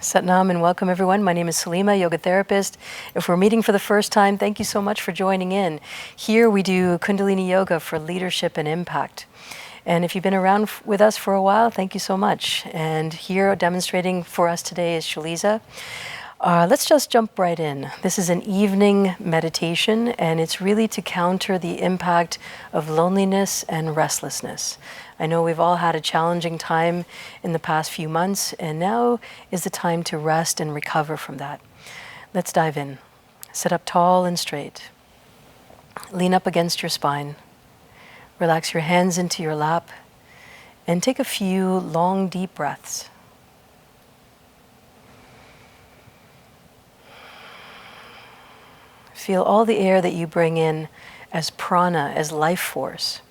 Satnam and welcome everyone. My name is Salima, yoga therapist. If we're meeting for the first time, thank you so much for joining in. Here we do Kundalini Yoga for leadership and impact. And if you've been around with us for a while, thank you so much. And here demonstrating for us today is Shaliza. Let's just jump right in. This is an evening meditation, and it's really to counter the impact of loneliness and restlessness. I know we've all had a challenging time in the past few months, and now is the time to rest and recover from that. Let's dive in. Sit up tall and straight. Lean up against your spine. Relax your hands into your lap, and take a few long, deep breaths. Feel all the air that you bring in as prana, as life force.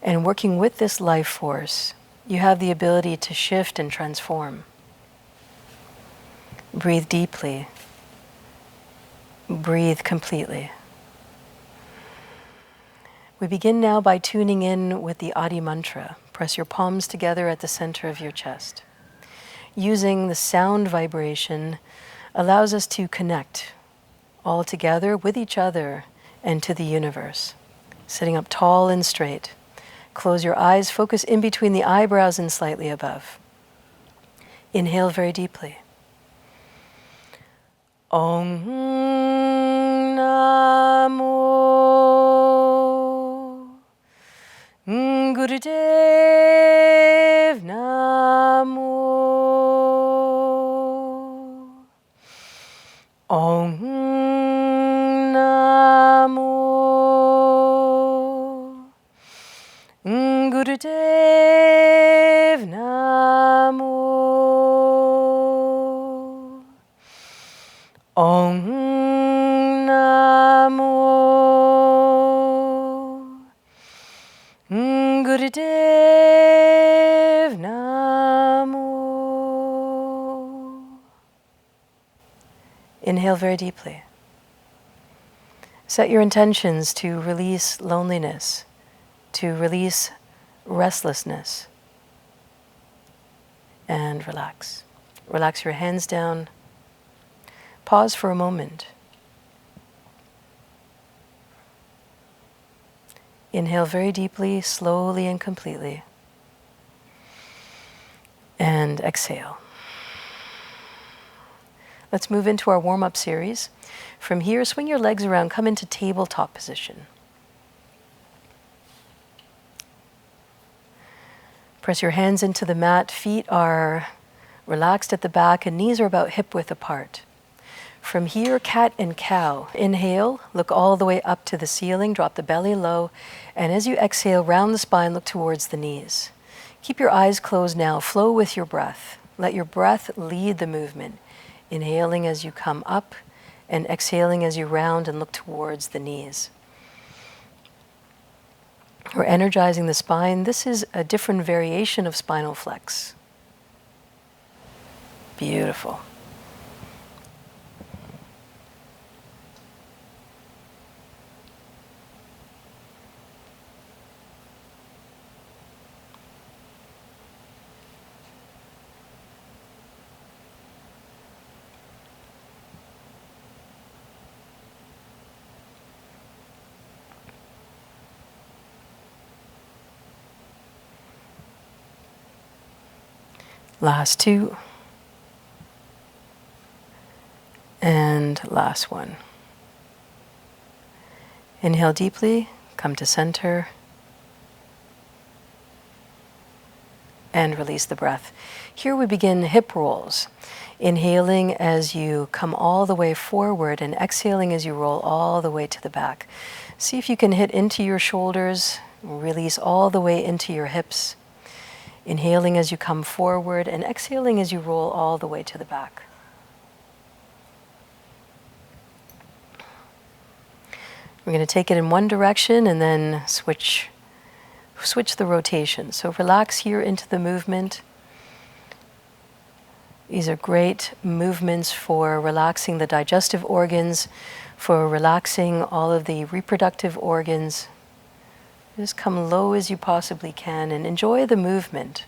And working with this life force, you have the ability to shift and transform. Breathe deeply. Breathe completely. We begin now by tuning in with the Adi mantra. Press your palms together at the center of your chest. Using the sound vibration allows us to connect all together with each other and to the universe. Sitting up tall and straight. Close your eyes, focus in between the eyebrows and slightly above. Inhale very deeply. Om Namo Gurudev Namo Om Namo Gurudev Namo Om Namo Gurudev Namo. Inhale very deeply. Set your intentions to release loneliness, to release restlessness, and relax. Relax your hands down. Pause for a moment. Inhale very deeply, slowly and completely. And exhale. Let's move into our warm-up series. From here, swing your legs around, come into tabletop position. Press your hands into the mat. Feet are relaxed at the back and knees are about hip width apart. From here, cat and cow. Inhale, look all the way up to the ceiling, drop the belly low, and as you exhale, round the spine, look towards the knees. Keep your eyes closed now, flow with your breath. Let your breath lead the movement. Inhaling as you come up and exhaling as you round and look towards the knees. We're energizing the spine. This is a different variation of spinal flex. Beautiful. Last two. And last one. Inhale deeply, come to center, and release the breath. Here we begin hip rolls. Inhaling as you come all the way forward and exhaling as you roll all the way to the back. See if you can hit into your shoulders, release all the way into your hips. Inhaling as you come forward and exhaling as you roll all the way to the back. We're going to take it in one direction and then switch the rotation. So relax here into the movement. These are great movements for relaxing the digestive organs, for relaxing all of the reproductive organs. Just come low as you possibly can and enjoy the movement.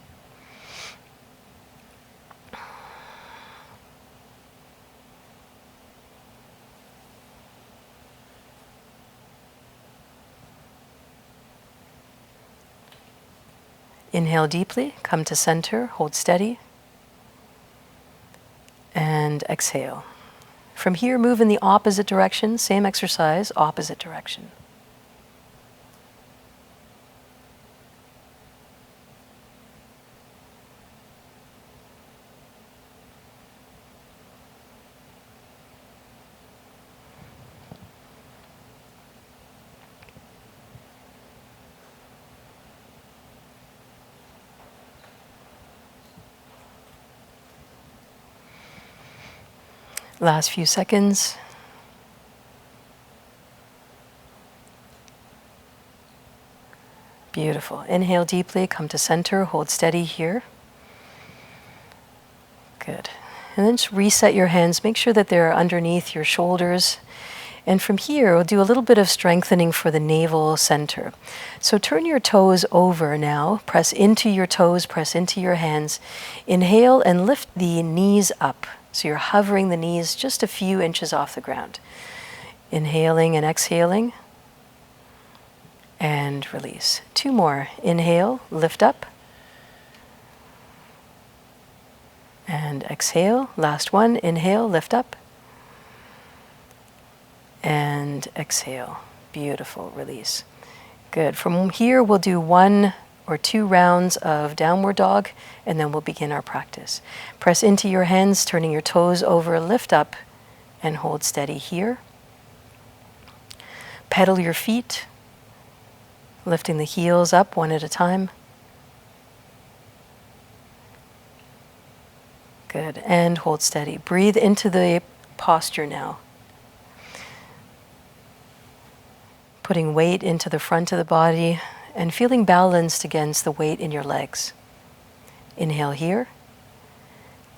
Inhale deeply, come to center, hold steady, and exhale. From here, move in the opposite direction, same exercise, opposite direction. Last few seconds. Beautiful. Inhale deeply, come to center, hold steady here. Good. And then just reset your hands. Make sure that they're underneath your shoulders. And from here, we'll do a little bit of strengthening for the navel center. So turn your toes over now. Press into your toes, press into your hands. Inhale and lift the knees up. So you're hovering the knees just a few inches off the ground. Inhaling and exhaling. And release. Two more. Inhale, lift up. And exhale. Last one. Inhale, lift up. And exhale. Beautiful. Release. Good. From here, we'll do 1 or 2 rounds of downward dog, and then we'll begin our practice. Press into your hands, turning your toes over, lift up, and hold steady here. Pedal your feet, lifting the heels up one at a time. Good. And hold steady. Breathe into the posture now. Putting weight into the front of the body and feeling balanced against the weight in your legs. Inhale here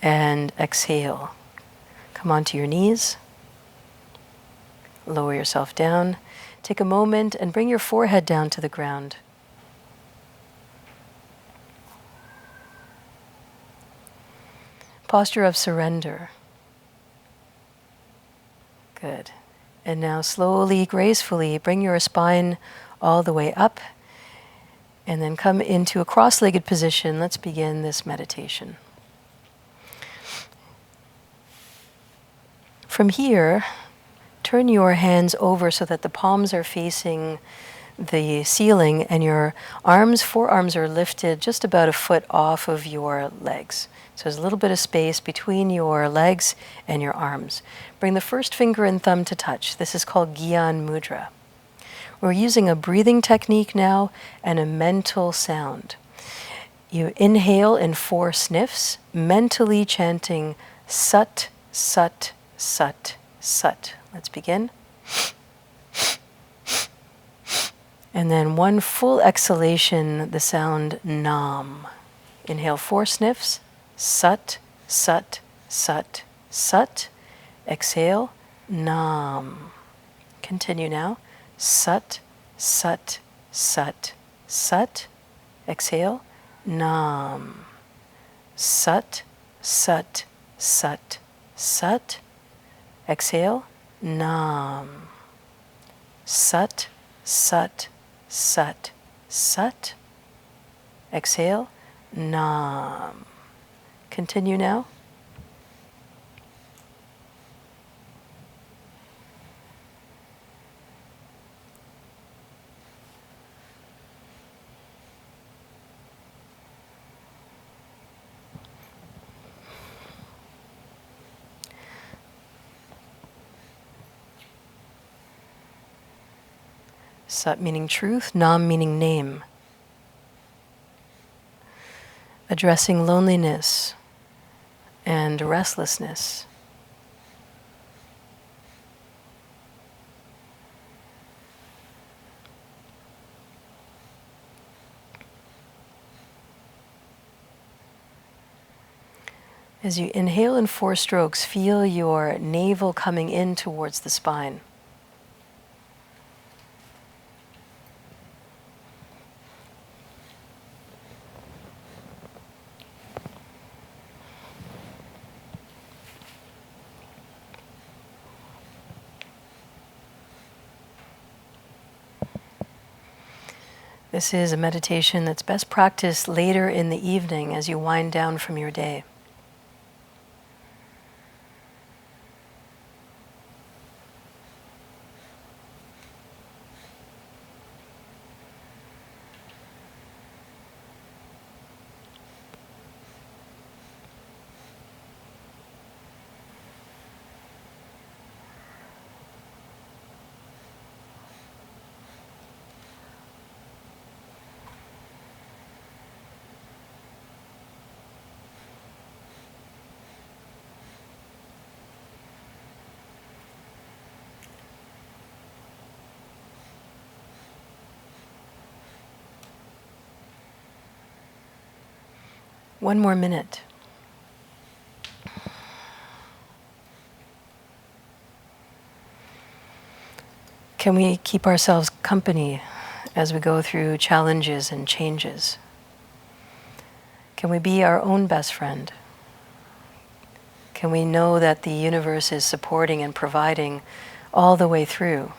and exhale. Come onto your knees. Lower yourself down. Take a moment and bring your forehead down to the ground. Posture of surrender. Good. And now slowly, gracefully, bring your spine all the way up and then come into a cross-legged position. Let's begin this meditation. From here, turn your hands over so that the palms are facing the ceiling and your forearms are lifted just about a foot off of your legs. So there's a little bit of space between your legs and your arms. Bring the first finger and thumb to touch. This is called Gyan Mudra. We're using a breathing technique now and a mental sound. You inhale in 4 sniffs, mentally chanting Sat, Sat, Sat, Sat. Let's begin. And then 1 full exhalation, the sound Nam. Inhale 4 sniffs. Sat, Sat, Sat, Sat. Exhale, Nam. Continue now. Sat, Sat, Sat, Sat. Exhale, Nam. Sat, Sat, Sat, Sat. Exhale, Nam. Sat, Sat, Sat, Sat. Exhale, Nam. Continue now. Sat meaning truth, Nam meaning name. Addressing loneliness and restlessness. As you inhale in 4 strokes, feel your navel coming in towards the spine. This is a meditation that's best practiced later in the evening as you wind down from your day. One more minute. Can we keep ourselves company as we go through challenges and changes? Can we be our own best friend? Can we know that the universe is supporting and providing all the way through?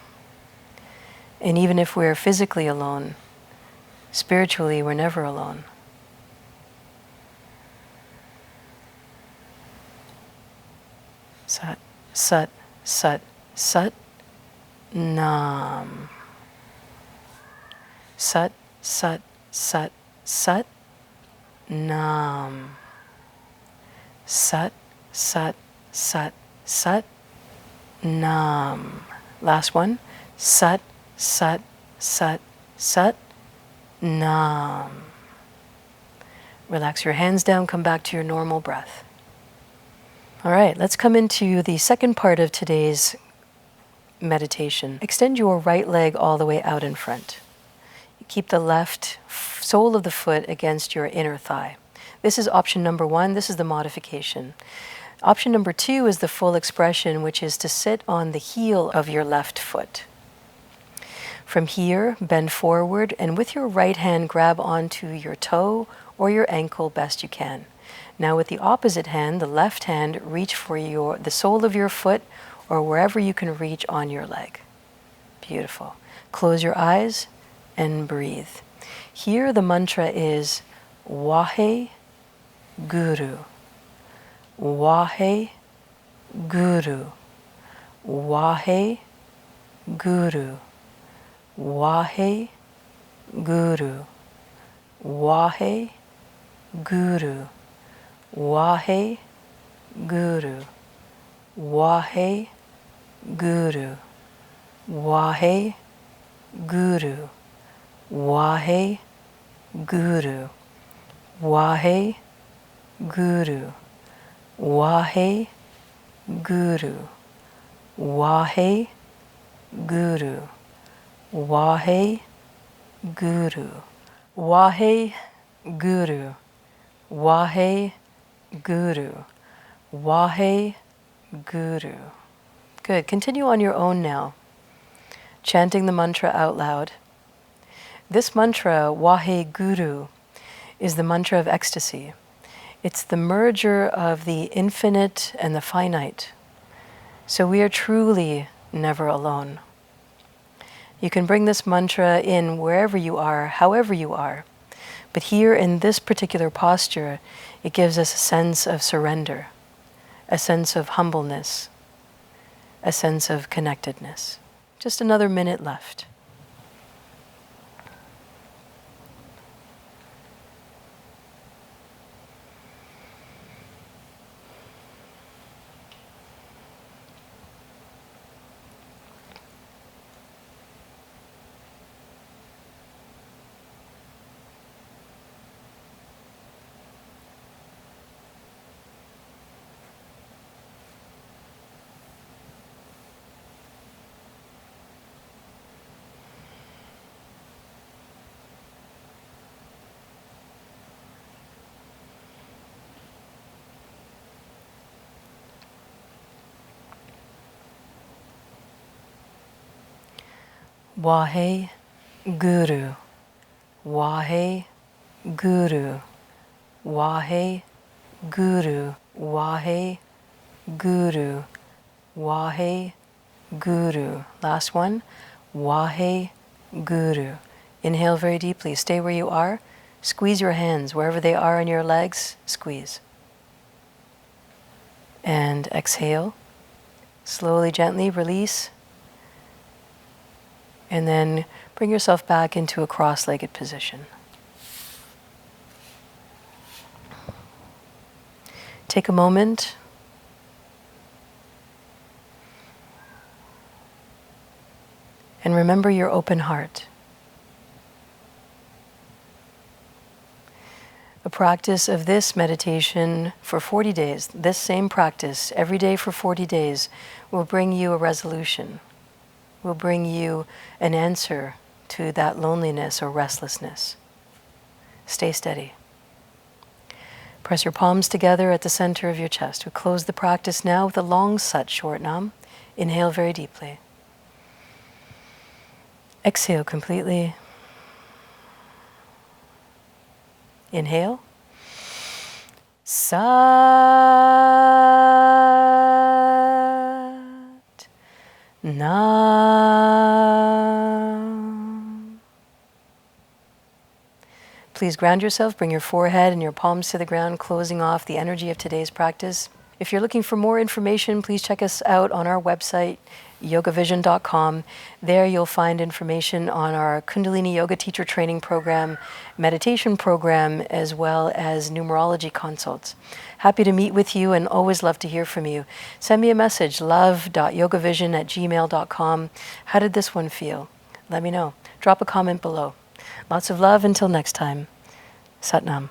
And even if we're physically alone, spiritually we're never alone. Sat, sat, sat, sat, nam. Sat, sat, sat, sat, nam. Sat, sat, sat, sat, nam. Last one. Sat, sat, sat, sat, nam. Relax your hands down, come back to your normal breath. All right, let's come into the second part of today's meditation. Extend your right leg all the way out in front. Keep the left sole of the foot against your inner thigh. This is option number 1. This is the modification. Option number 2 is the full expression, which is to sit on the heel of your left foot. From here, bend forward, and with your right hand, grab onto your toe or your ankle best you can. Now with the opposite hand, the left hand, reach for the sole of your foot or wherever you can reach on your leg. Beautiful. Close your eyes and breathe. Here the mantra is Wahe Guru. Wahe Guru. Wahe Guru. Wahe Guru. Wahe Guru. Wahe Guru. Wahe Guru. Wahe Guru. Wahe Guru. Wahe Guru. Wahe Guru. Wahe Guru. Wahe Guru. Wahe Guru. Wahe Guru. Wahe Guru. Good. Continue on your own now, chanting the mantra out loud. This mantra, Wahe Guru, is the mantra of ecstasy. It's the merger of the infinite and the finite. So we are truly never alone. You can bring this mantra in wherever you are, however you are. But here in this particular posture, it gives us a sense of surrender, a sense of humbleness, a sense of connectedness. Just another minute left. Wahe Guru, Wahe Guru, Wahe Guru, Wahe Guru, Wahe Guru. Last one, Wahe Guru. Inhale very deeply. Stay where you are. Squeeze your hands wherever they are on your legs. Squeeze. And exhale. Slowly, gently release. And then bring yourself back into a cross-legged position. Take a moment. And remember your open heart. A practice of this meditation for 40 days, this same practice every day for 40 days, will bring you a resolution, will bring you an answer to that loneliness or restlessness. Stay steady. Press your palms together at the center of your chest. We close the practice now with a long Sat short Nam. Inhale very deeply. Exhale completely. Inhale. Sat Nam. Please ground yourself, bring your forehead and your palms to the ground, closing off the energy of today's practice. If you're looking for more information, please check us out on our website, YogaVision.com. There you'll find information on our Kundalini Yoga Teacher Training program, meditation program, as well as numerology consults. Happy to meet with you and always love to hear from you. Send me a message, love.yogavision@gmail.com. How did this one feel? Let me know. Drop a comment below. Lots of love until next time. Sat Nam.